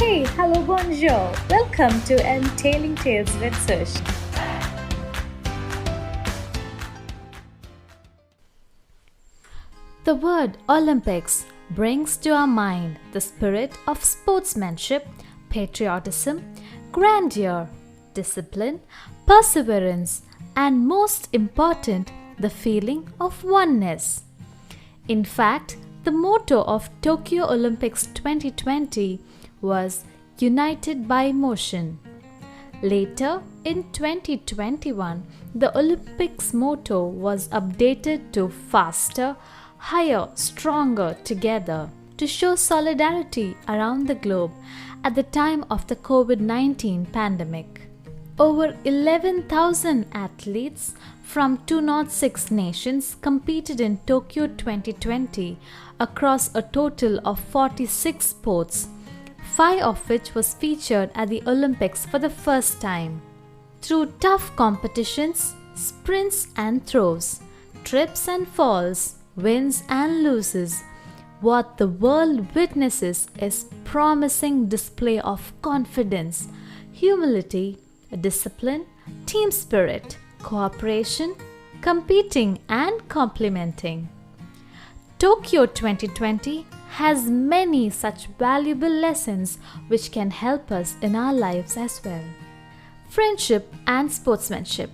Hey, hello, bonjour. Welcome to Entailing Tales with Sush. The word Olympics brings to our mind the spirit of sportsmanship, patriotism, grandeur, discipline, perseverance, and most important, the feeling of oneness. In fact, the motto of Tokyo Olympics 2020 was United by Motion. Later, in 2021, the Olympics motto was updated to Faster, Higher, Stronger, Together to show solidarity around the globe at the time of the COVID-19 pandemic. Over 11,000 athletes from 206 nations competed in Tokyo 2020 across a total of 46 sports, 5 of which was featured at the Olympics for the first time. Through tough competitions, sprints and throws, trips and falls, wins and loses, what the world witnesses is promising display of confidence, humility, discipline, team spirit, cooperation, competing and complementing. Tokyo 2020 has many such valuable lessons which can help us in our lives as well. Friendship and sportsmanship.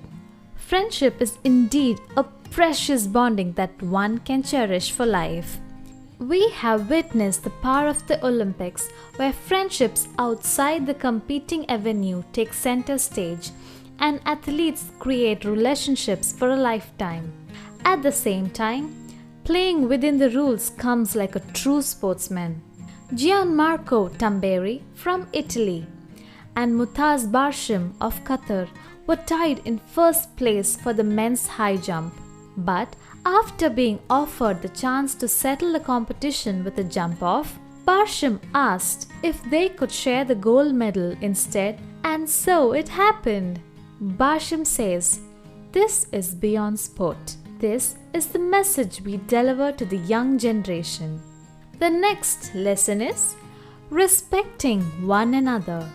Friendship is indeed a precious bonding that one can cherish for life. We have witnessed the power of the Olympics where friendships outside the competing avenue take center stage and athletes create relationships for a lifetime. At the same time, playing within the rules comes like a true sportsman. Gianmarco Tamberi from Italy and Mutaz Barshim of Qatar were tied in first place for the men's high jump. But after being offered the chance to settle the competition with a jump off, Barshim asked if they could share the gold medal instead, and so it happened. Barshim says, "This is beyond sport. This is the message we deliver to the young generation." The next lesson is respecting one another.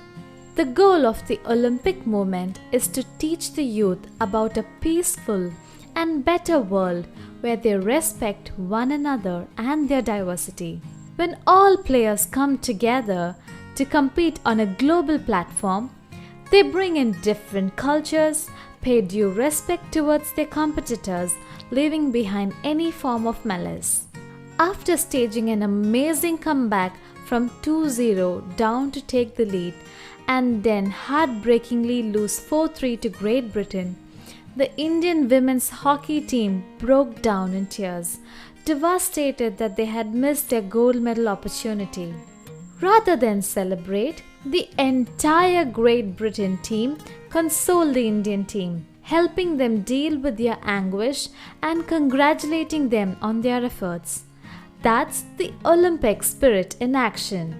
The goal of the Olympic movement is to teach the youth about a peaceful and better world where they respect one another and their diversity. When all players come together to compete on a global platform, they bring in different cultures, pay due respect towards their competitors, leaving behind any form of malice. After staging an amazing comeback from 2-0 down to take the lead and then heartbreakingly lose 4-3 to Great Britain, the Indian women's hockey team broke down in tears, devastated that they had missed their gold medal opportunity. Rather than celebrate, the entire Great Britain team consoled the Indian team, helping them deal with their anguish and congratulating them on their efforts. That's the Olympic spirit in action.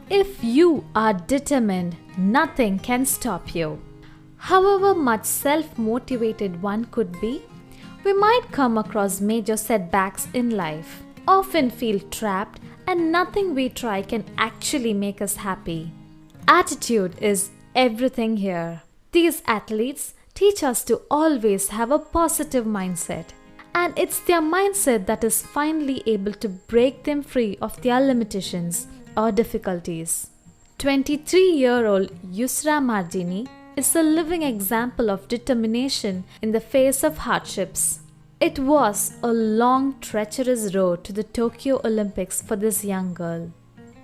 If you are determined, nothing can stop you. However much self-motivated one could be, we might come across major setbacks in life, often feel trapped, and nothing we try can actually make us happy. Attitude is everything here. These athletes teach us to always have a positive mindset, and it's their mindset that is finally able to break them free of their limitations or difficulties. 23-year-old Yusra Mardini is a living example of determination in the face of hardships. It was a long, treacherous road to the Tokyo Olympics for this young girl.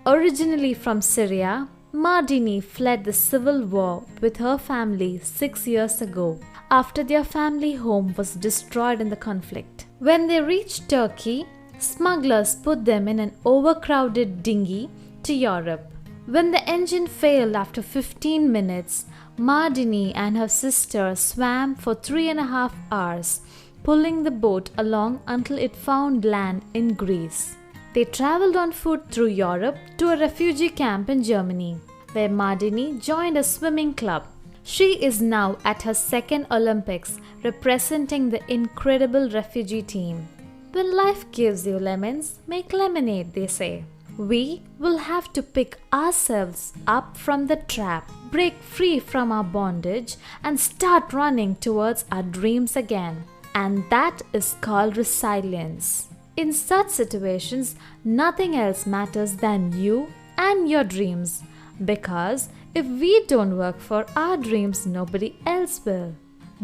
Originally from Syria, Mardini fled the civil war with her family 6 years ago after their family home was destroyed in the conflict. When they reached Turkey, smugglers put them in an overcrowded dinghy to Europe. When the engine failed after 15 minutes, Mardini and her sister swam for 3.5 hours, pulling the boat along until it found land in Greece. They traveled on foot through Europe to a refugee camp in Germany, where Mardini joined a swimming club. She is now at her second Olympics, representing the incredible refugee team. When life gives you lemons, make lemonade, they say. We will have to pick ourselves up from the trap, break free from our bondage, and start running towards our dreams again. And that is called resilience. In such situations, nothing else matters than you and your dreams. Because if we don't work for our dreams, nobody else will.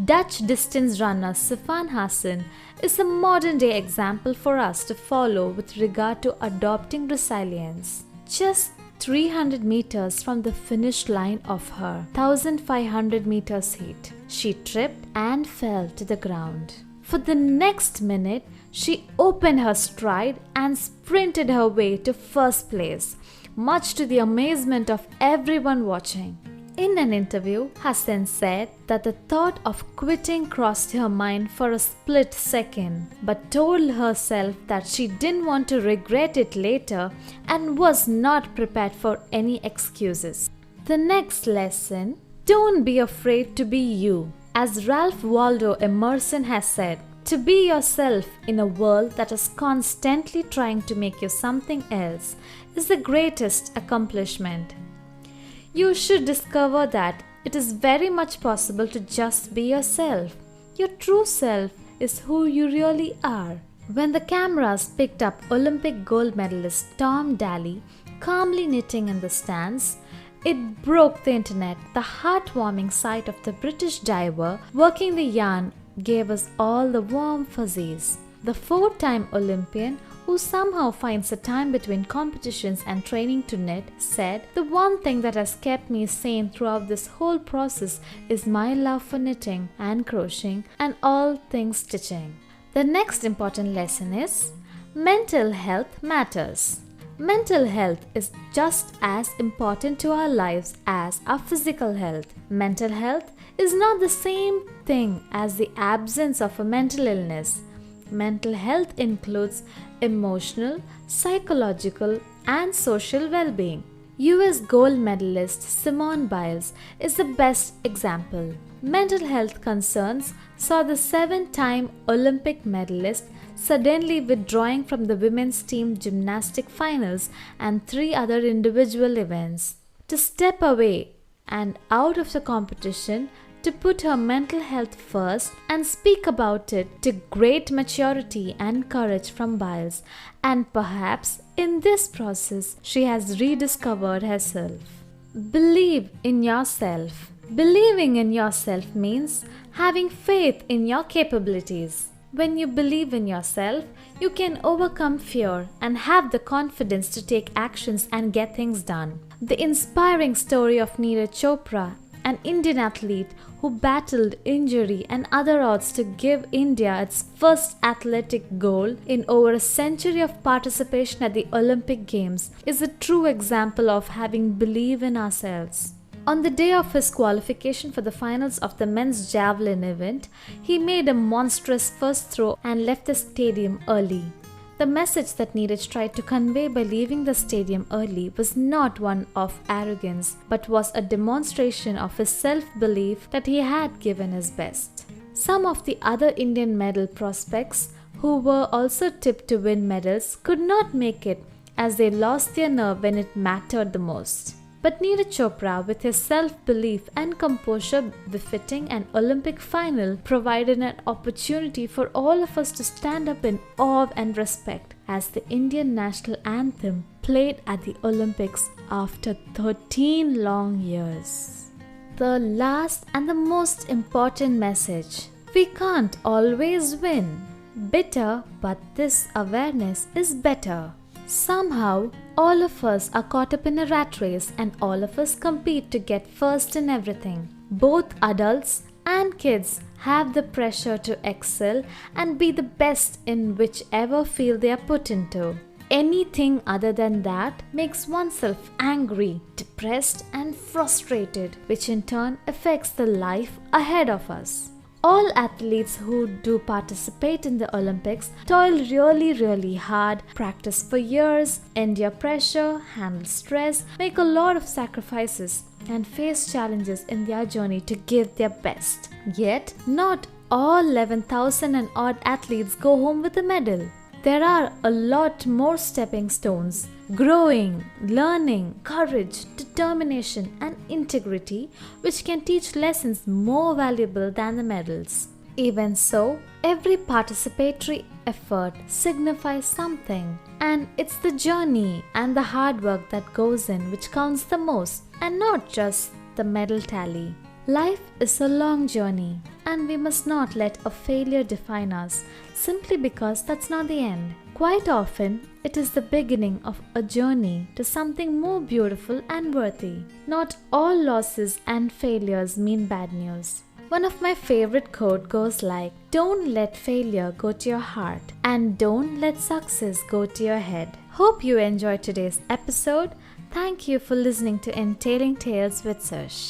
Dutch distance runner Sifan Hassan is a modern day example for us to follow with regard to adopting resilience. Just 300 meters from the finish line of her 1500 meters heat, she tripped and fell to the ground. For the next minute, she opened her stride and sprinted her way to first place, much to the amazement of everyone watching. In an interview, Hassan said that the thought of quitting crossed her mind for a split second, but told herself that she didn't want to regret it later and was not prepared for any excuses. The next lesson: don't be afraid to be you. As Ralph Waldo Emerson has said, to be yourself in a world that is constantly trying to make you something else is the greatest accomplishment. You should discover that it is very much possible to just be yourself. Your true self is who you really are. When the cameras picked up Olympic gold medalist Tom Daley calmly knitting in the stands, it broke the internet. The heartwarming sight of the British diver working the yarn gave us all the warm fuzzies. The four-time Olympian, who somehow finds the time between competitions and training to knit, said, "The one thing that has kept me sane throughout this whole process is my love for knitting and crocheting and all things stitching." The next important lesson is mental health matters. Mental health is just as important to our lives as our physical health. Mental health is not the same thing as the absence of a mental illness. Mental health includes emotional, psychological, and social well-being. US gold medalist Simone Biles is the best example. Mental health concerns saw the 7-time Olympic medalist suddenly withdrawing from the women's team gymnastic finals and 3 other individual events. To step away and out of the competition, to put her mental health first and speak about it to great maturity and courage from Biles, and perhaps in this process she has rediscovered herself. Believe in yourself. Believing in yourself means having faith in your capabilities. When you believe in yourself, you can overcome fear and have the confidence to take actions and get things done. The inspiring story of Neeraj Chopra, an Indian athlete who battled injury and other odds to give India its first athletic gold in over a century of participation at the Olympic Games, is a true example of having belief in ourselves. On the day of his qualification for the finals of the men's javelin event, he made a monstrous first throw and left the stadium early. The message that Neeraj tried to convey by leaving the stadium early was not one of arrogance, but was a demonstration of his self-belief that he had given his best. Some of the other Indian medal prospects, who were also tipped to win medals, could not make it as they lost their nerve when it mattered the most. But Neeraj Chopra, with his self-belief and composure befitting an Olympic final, provided an opportunity for all of us to stand up in awe and respect as the Indian national anthem played at the Olympics after 13 long years. The last and the most important message: we can't always win. Bitter, but this awareness is better. Somehow, all of us are caught up in a rat race and all of us compete to get first in everything. Both adults and kids have the pressure to excel and be the best in whichever field they are put into. Anything other than that makes oneself angry, depressed, and frustrated, which in turn affects the life ahead of us. All athletes who do participate in the Olympics toil really hard, practice for years, endure pressure, handle stress, make a lot of sacrifices, and face challenges in their journey to give their best. Yet, not all 11,000 and odd athletes go home with a medal. There are a lot more stepping stones: growing, learning, courage, determination, and integrity, which can teach lessons more valuable than the medals. Even so, every participatory effort signifies something, and it's the journey and the hard work that goes in which counts the most, and not just the medal tally. Life is a long journey, and we must not let a failure define us simply because that's not the end. Quite often, it is the beginning of a journey to something more beautiful and worthy. Not all losses and failures mean bad news. One of my favorite quotes goes like, "Don't let failure go to your heart, and don't let success go to your head." Hope you enjoyed today's episode. Thank you for listening to Entailing Tales with Sush.